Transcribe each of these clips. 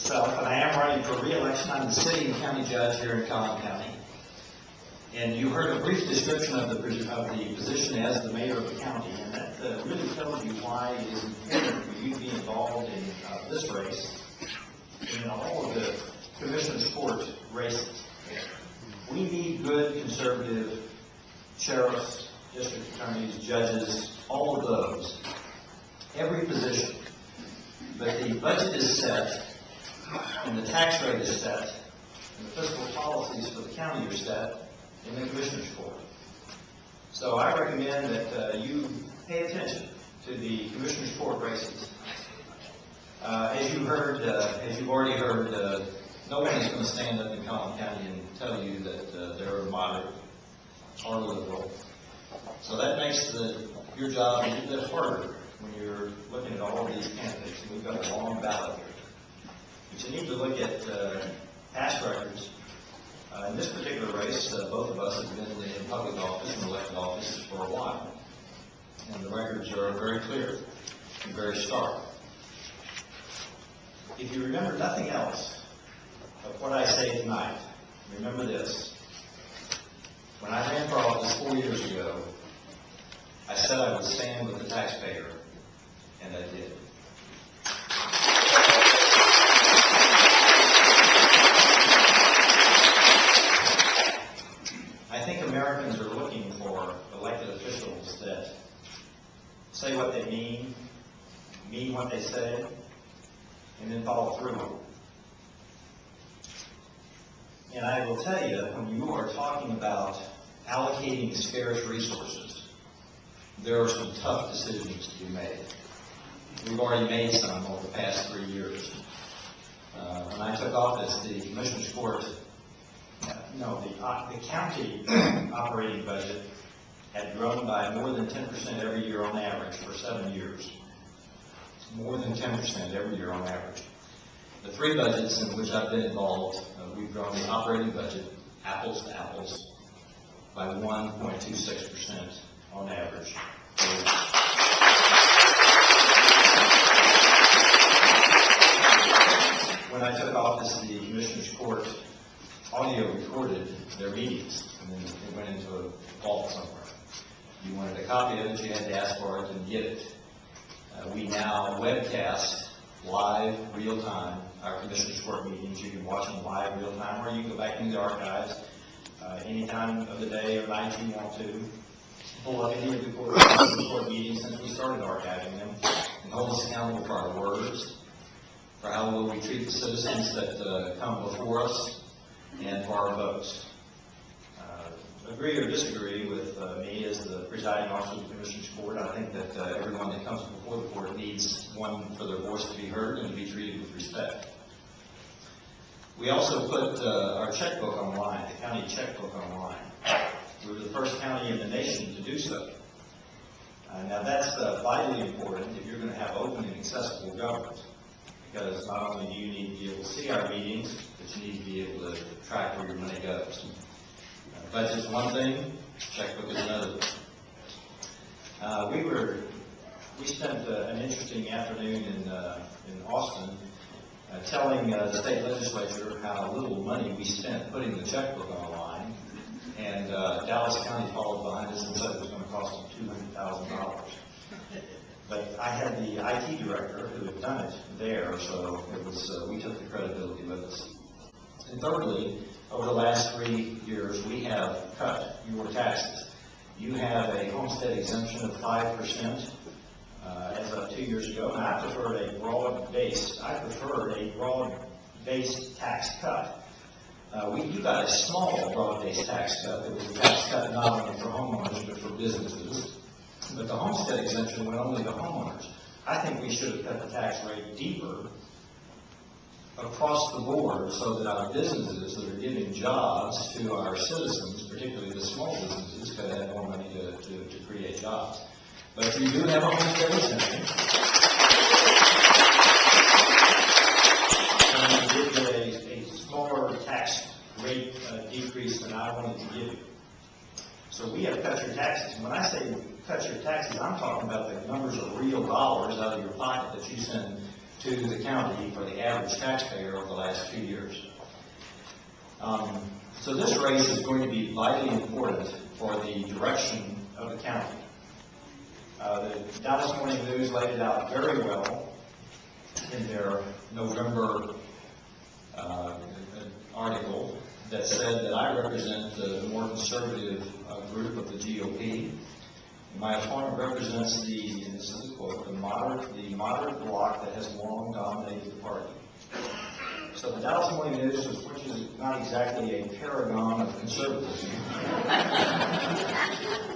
myself, and I am running for re-election. I'm the city and county judge here in Collin County. And you heard a brief description of the position as the mayor of the county, and that really tells you why it is important for you to be involved in this race and in all of the commissioner's court races. We need good conservative sheriffs, district attorneys, judges, all of those, every position. But the budget is set, and the tax rate is set, and the fiscal policies for the county are set in the commissioner's court. So I recommend that you pay attention to the commissioner's court races. As you've already heard, no one is going to stand up in Collin County and tell you that they're moderate or liberal. So that makes your job a little bit harder when you're looking at all of these candidates. We've got a long ballot here. But you need to look at past records. In this particular race, both of us have been in public office and elected offices for a while. And the records are very clear and very stark. If you remember nothing else of what I say tonight, remember this. When I ran for office 4 years ago, I said I would stand with the taxpayer, and I did. I think Americans are looking for elected officials that say what they mean what they say, and then follow through on it. And I will tell you, when you are talking about allocating scarce resources, there are some tough decisions to be made. We've already made some over the past 3 years. When I took office, the Commissioner's Court, the county operating budget had grown by more than 10% every year on average for 7 years. More than 10% every year on average. The 3 budgets in which I've been involved, we've grown the operating budget, apples to apples, by 1.26% on average. When I took office, the Commissioner's Court audio recorded their meetings, and then it went into a vault somewhere. You wanted a copy of it, you had to ask for it and get it. We now webcast live, real-time, our Commissioner's Court meetings. You can watch them live, real-time, or you can go back into the archives any time of the day or night you want to. Pull up any of the court meetings since we started archiving them, and hold us accountable for our words, for how will we treat the citizens that come before us, and for our votes. Agree or disagree with me as the presiding officer of the Commissioner's Court, I think that everyone that comes before the court needs one for their voice to be heard and to be treated with respect. We also put our checkbook online, the county checkbook online. We were the first county in the nation to do so. Now that's vitally important if you're going to have open and accessible government, because not only do you need to be able to see our meetings, but you need to be able to track where your money goes. Budget's one thing, checkbook is another. We spent an interesting afternoon in Austin telling the state legislature how little money we spent putting the checkbook online, and Dallas County followed behind us and said it was going to cost them $200,000. But I had the IT director who had done it there, so it was we took the credibility with us. And thirdly, over the last 3 years, we have cut your taxes. You have a homestead exemption of 5% as of 2 years ago, and I preferred a broad-based tax cut. You got a small broad-based tax cut. It was a tax cut not only for homeowners but for businesses. But the homestead exemption went only to homeowners. I think we should have cut the tax rate deeper across the board so that our businesses that are giving jobs to our citizens, particularly the small businesses, could have more money to create jobs. But you do have a homestead exemption. And you did a smaller tax rate decrease than I wanted to give you. So we have cut your taxes. When I say cut your taxes, I'm talking about the numbers of real dollars out of your pocket that you send to the county for the average taxpayer over the last 2 years. So this race is going to be vitally important for the direction of the county. The Dallas Morning News laid it out very well in their November article that said that I represent the more conservative group of the GOP. My opponent represents the, and this is a quote, the moderate bloc that has long dominated the party. So the Dallas Morning News, which is not exactly a paragon of conservatism,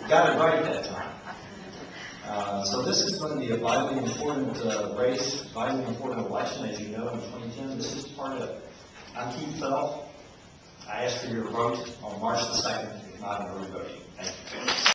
got it right that time. So this is going to be a vitally important race, vitally important election, as you know, in 2010. This is part of it. I'm Keith Fell. I ask for your vote on March the 2nd, if not, I'm voting. Thank you.